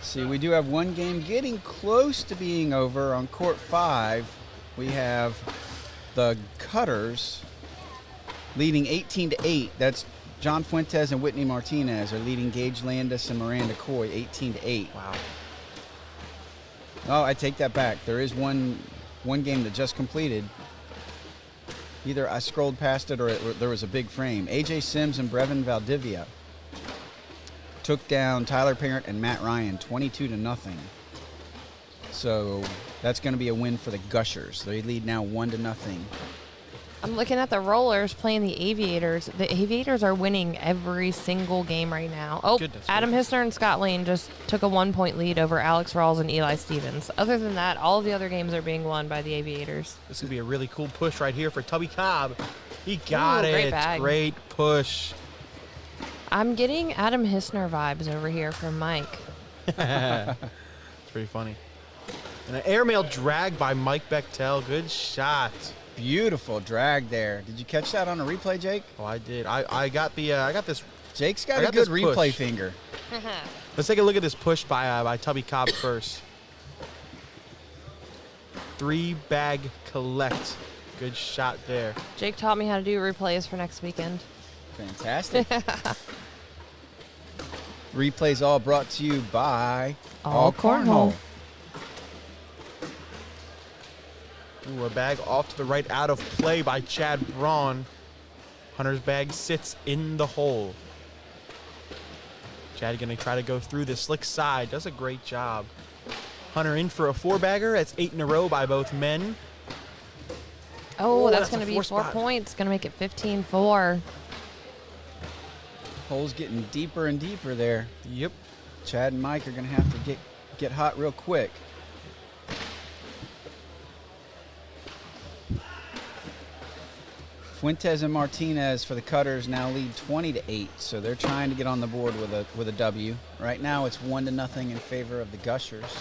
See, we do have one game getting close to being over. On court 5, we have the Cutters leading 18-8. That's John Fuentes and Whitney Martinez are leading Gage Landis and Miranda Coy 18-8. Wow. Oh, I take that back. There is one game that just completed. Either I scrolled past it or there was a big frame. AJ Sims and Brevin Valdivia took down Tyler Parent and Matt Ryan 22-0. So that's going to be a win for the Gushers. They lead now 1-0. I'm looking at the Rollers playing the Aviators. The Aviators are winning every single game right now. Oh, Goodness Adam gracious. Hissner and Scott Lane just took a 1-point lead over Alex Rawls and Eli Stevens. Other than that, all of the other games are being won by the Aviators. This could be a really cool push right here for Tubby Cobb. He got Ooh, it. great bag. Great push. I'm getting Adam Hissner vibes over here from Mike. It's pretty funny. And an airmail drag by Mike Bechtel. Good shot. Beautiful drag there. Did you catch that on a replay, Jake? Oh, I did. I got the I got this. Jake's I got a got good this replay push. finger. Let's take a look at this push by Tubby Cobb first. 3-bag collect. Good shot there. Jake taught me how to do replays for next weekend. Fantastic. Replays all brought to you by All Cornhole. Ooh, a bag off to the right, out of play by Chad Braun. Hunter's bag sits in the hole. Chad going to try to go through the slick side. Does a great job. Hunter in for a 4-bagger. That's 8 in a row by both men. Oh, Oh, that's that's going a to be 4 4 spot. points. Going to make it 15-4. Hole's getting deeper and deeper there. Yep. Chad and Mike are going to have to get hot real quick. Fuentes and Martinez for the Cutters now lead 20-8, so they're trying to get on the board with a W. Right now it's 1-0 in favor of the Gushers.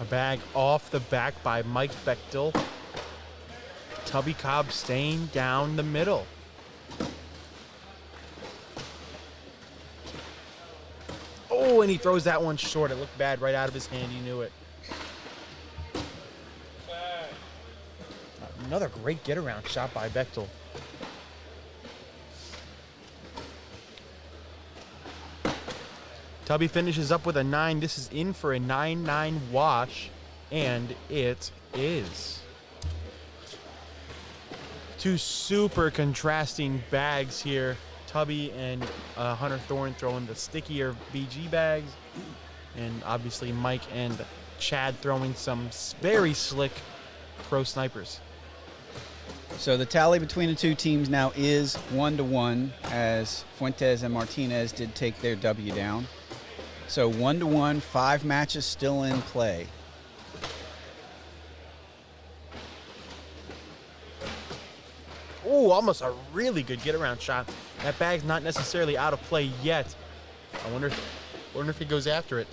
A bag off the back by Mike Bechtel. Tubby Cobb staying down the middle. Oh, and he throws that one short. It looked bad right out of his hand. He knew it. Another great get-around shot by Bechtel. Tubby finishes up with a 9. This is in for a 9-9 wash, and it is. 2 super contrasting bags here. Tubby and Hunter Thorne throwing the stickier BG bags, and obviously Mike and Chad throwing some very slick pro snipers. So the tally between the two teams now is 1-1, as Fuentes and Martinez did take their W down. So 1-1, 5 matches still in play. Ooh, almost a really good get-around shot. That bag's not necessarily out of play yet. I wonder if he goes after it.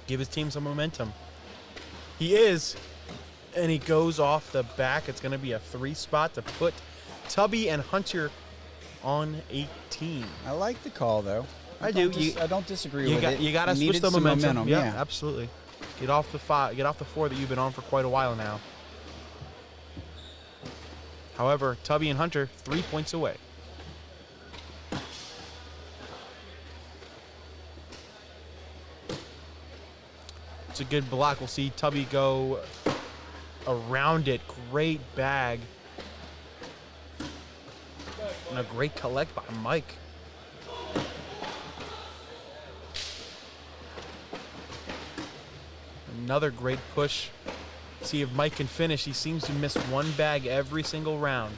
Give his team some momentum. He is, and he goes off the back. It's going to be a 3 spot to put Tubby and Hunter on 18. I like the call, though. I do. I don't disagree with it. You got to switch Needed the some momentum. Yeah, yeah. absolutely. Get off the 4 that you've been on for quite a while now. However, Tubby and Hunter 3 points away. It's a good block. We'll see Tubby go around it. Great bag. And a great collect by Mike. Another great push. See if Mike can finish. He seems to miss one bag every single round.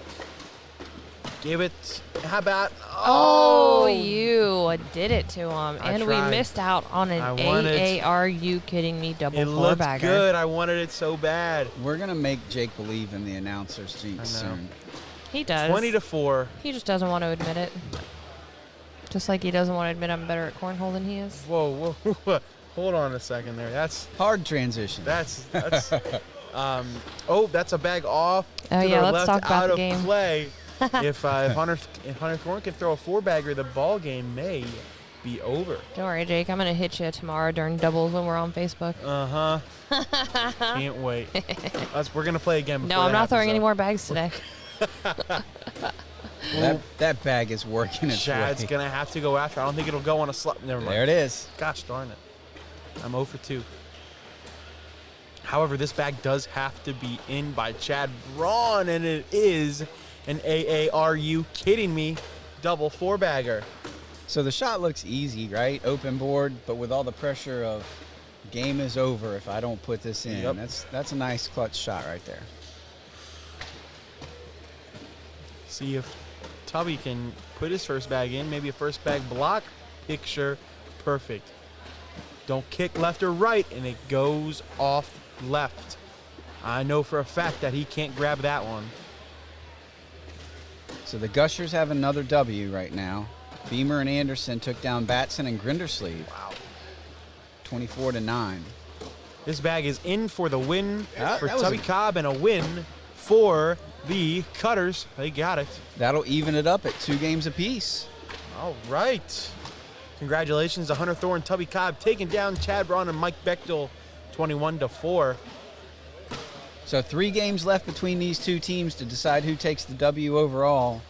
Give it. How about? Oh, you did it to him. And we tried. missed out on an Are you kidding me? Double It four looked bagger. good. I wanted it so bad. We're going to make Jake believe in the announcer's jinx soon. He does. 20-4. He just doesn't want to admit it. Just like he doesn't want to admit I'm better at cornhole than he is. Whoa, whoa. Hold on a second there. That's hard transition. That's that's a bag off. Oh, to yeah, the let's left, talk about out the of game. play. if Hunter Thorne can throw a 4-bagger, the ball game may be over. Don't worry, Jake. I'm going to hit you tomorrow during doubles when we're on Facebook. Can't wait. We're going to play again. No, I'm not throwing any more bags today. That bag is working its Chad's way. going to have to go after. I don't think it'll go on a slot. Never mind. There it is. Gosh darn it. I'm 0 for 2. However, this bag does have to be in by Chad Braun, and it is an Are you kidding me? Double 4-bagger. So the shot looks easy, right? Open board, but with all the pressure of game is over if I don't put this in. Yep. That's a nice clutch shot right there. See if Tubby can put his first bag in. Maybe a first bag block. Picture perfect. Don't kick left or right, and it goes off left. I know for a fact that he can't grab that one. So the Gushers have another W right now. Beamer and Anderson took down Batson and Grindersleeve. Wow. 24-9. This bag is in for the win for that was Tubby Cobb and a win for the Cutters. They got it. That'll even it up at 2 games apiece. All right. Congratulations to Hunter Thorne, Tubby Cobb, taking down Chad Braun and Mike Bechtel 21-4. So 3 games left between these two teams to decide who takes the W overall.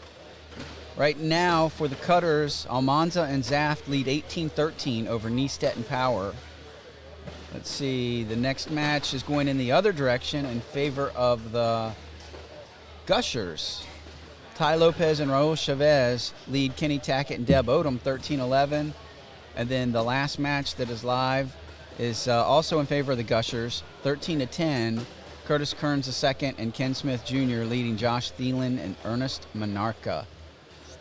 Right now, for the Cutters, Almanza and Zaft lead 18-13 over Niestedt and Power. Let's see, the next match is going in the other direction in favor of the Gushers. Ty Lopez and Raul Chavez lead Kenny Tackett and Deb Odom 13-11. And then the last match that is live is also in favor of the Gushers, 13-10. Curtis Kearns II and Ken Smith Jr. leading Josh Thielen and Ernest Monarca.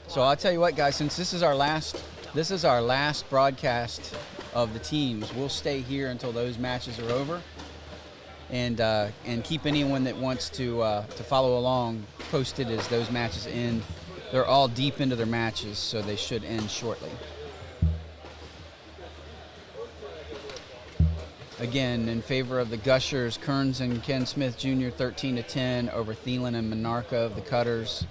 So I'll tell you what, guys, since this is our last broadcast of the teams, we'll stay here until those matches are over, and keep anyone that wants to follow along posted as those matches end. They're all deep into their matches, so they should end shortly. Again, in favor of the Gushers, Kearns and Ken Smith Jr. 13-10 over Thielen and Monarca of the Cutters.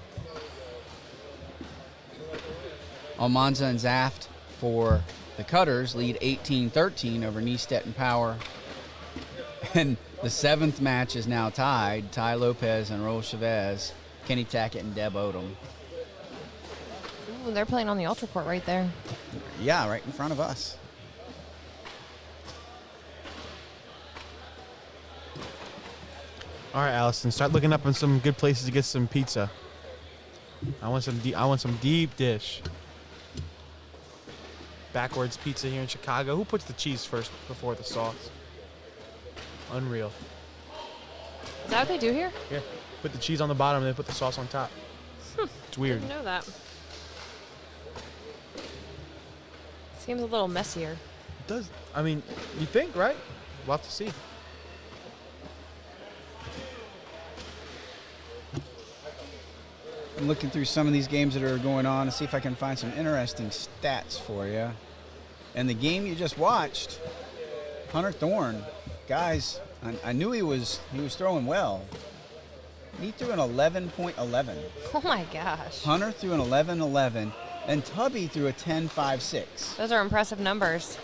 Almanza and Zaft for the Cutters lead 18-13 over Niestedt and Power. And the 7th match is now tied. Ty Lopez and Raul Chavez, Kenny Tackett and Deb Odom. Ooh, they're playing on the Ultra Court right there. Yeah, right in front of us. All right, Allison, start looking up on some good places to get some pizza. I want some deep dish. Backwards pizza here in Chicago. Who puts the cheese first before the sauce? Unreal. Is that what they do here? Yeah. Put the cheese on the bottom and then put the sauce on top. It's weird. I didn't know that. Seems a little messier. It does. I mean, you think, right? We'll have to see. I'm looking through some of these games that are going on to see if I can find some interesting stats for you. And the game you just watched, Hunter Thorne, guys, I knew he was throwing well. He threw an 11.11. Oh my gosh. Hunter threw an 11.11, and Tubby threw a 10.56. Those are impressive numbers.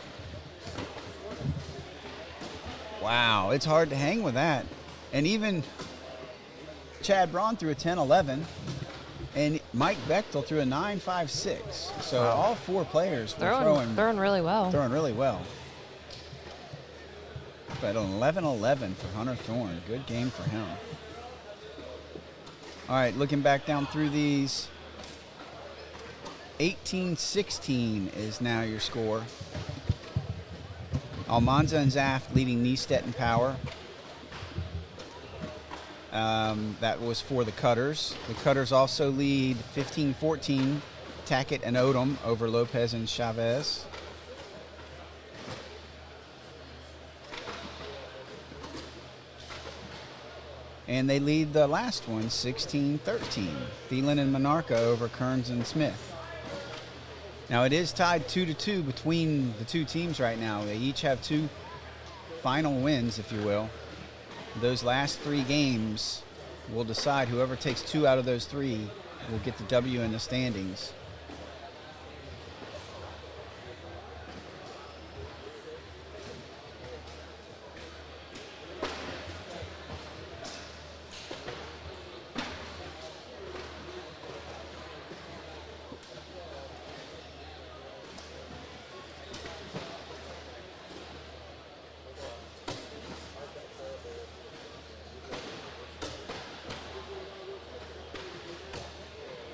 Wow, it's hard to hang with that. And even Chad Braun threw a 10-11, and Mike Bechtel threw a 9.56. So all 4 players were throwing really well. Throwing really well. But an 11-11 for Hunter Thorne. Good game for him. All right, looking back down through these. 18-16 is now your score. Almanza and Zaft leading Niestedt in power. That was for the Cutters. The Cutters also lead 15-14, Tackett and Odom over Lopez and Chavez. And they lead the last one 16-13, Thielen and Monarca over Kearns and Smith. Now it is tied 2-2 between the 2 teams right now. They each have 2 final wins, if you will. Those last 3 games will decide whoever takes 2 out of those 3 will get the W in the standings.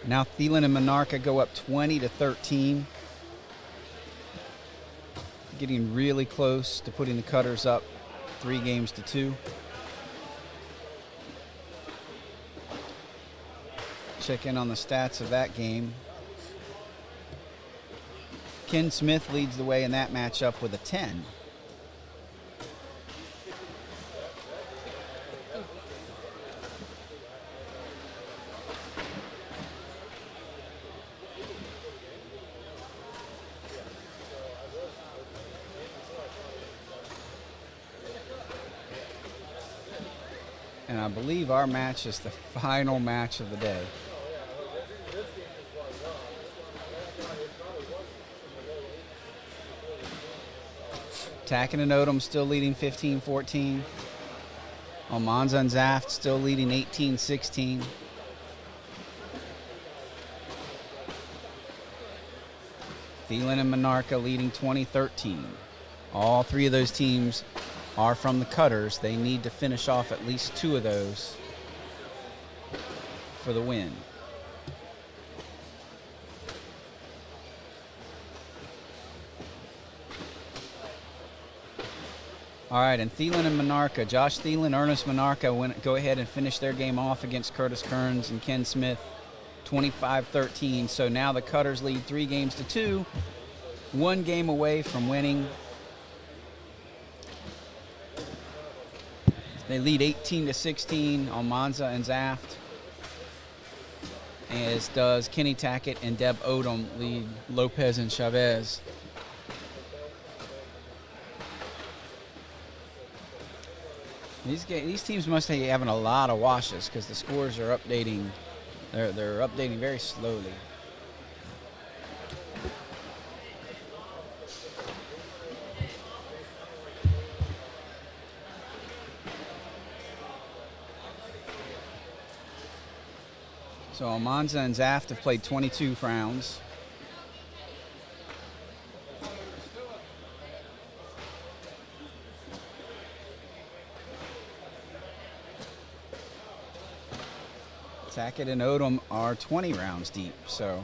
Now Thielen and Monarca go up 20-13. Getting really close to putting the Cutters up 3-2. Check in on the stats of that game. Ken Smith leads the way in that matchup with a 10. And I believe our match is the final match of the day. Tackett and Odom still leading 15-14. Almanza and Zaft still leading 18-16. Thielen and Monarca leading 20-13. All 3 of those teams are from the Cutters. They need to finish off at least 2 of those for the win. All right, and Thielen and Monarca. Josh Thielen, Ernest Monarca go ahead and finish their game off against Curtis Kearns and Ken Smith, 25-13. So now the Cutters lead 3-2, 1 game away from winning. They lead 18-16 on Monza and Zaft, as does Kenny Tackett and Deb Odom lead Lopez and Chavez. These teams must be having a lot of washes because the scores are updating. They're updating very slowly. So Almanza and Zaft have played 22 rounds. Tackett and Odom are 20 rounds deep, so.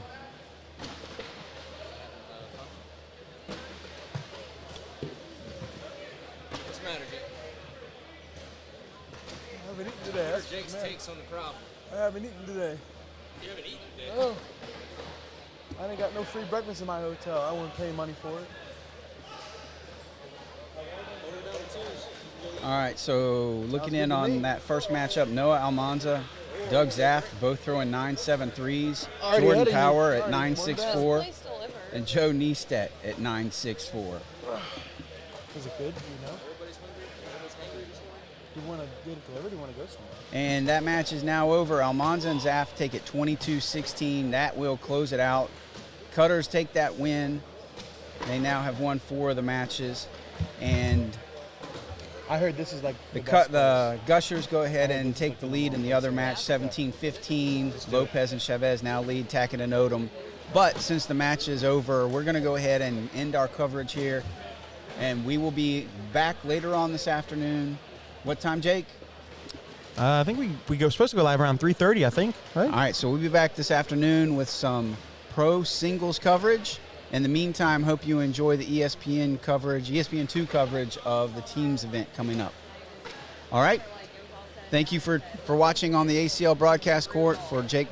What's the matter, Jake? I haven't eaten today. What are Jake's takes on the problem? I haven't eaten today. You haven't eaten today? Oh. I ain't got no free breakfast in my hotel. I wouldn't pay money for it. All right, so looking in on that first matchup, Noah Almanza, Doug Zaft, both throwing 9.7 threes. Jordan Power at 9.64, and Joe Niestedt at 9.64. Is it good? Do you know? Do you want to get it delivered? Do you want to go somewhere? And that match is now over. Almanza and Zaft take it 22-16. That will close it out. Cutters take that win. They now have won 4 of the matches. And I heard this is like The Gushers go ahead and take the lead in the other match, 17-15. Lopez and Chavez now lead Tackett and Odom. But since the match is over, we're going to go ahead and end our coverage here. And we will be back later on this afternoon. What time, Jake? I think we go supposed to go live around 3:30, I think. Right? All right, so we'll be back this afternoon with some pro singles coverage. In the meantime, hope you enjoy the ESPN coverage, ESPN2 coverage of the teams event coming up. All right. Thank you for watching on the ACL broadcast court. For Jake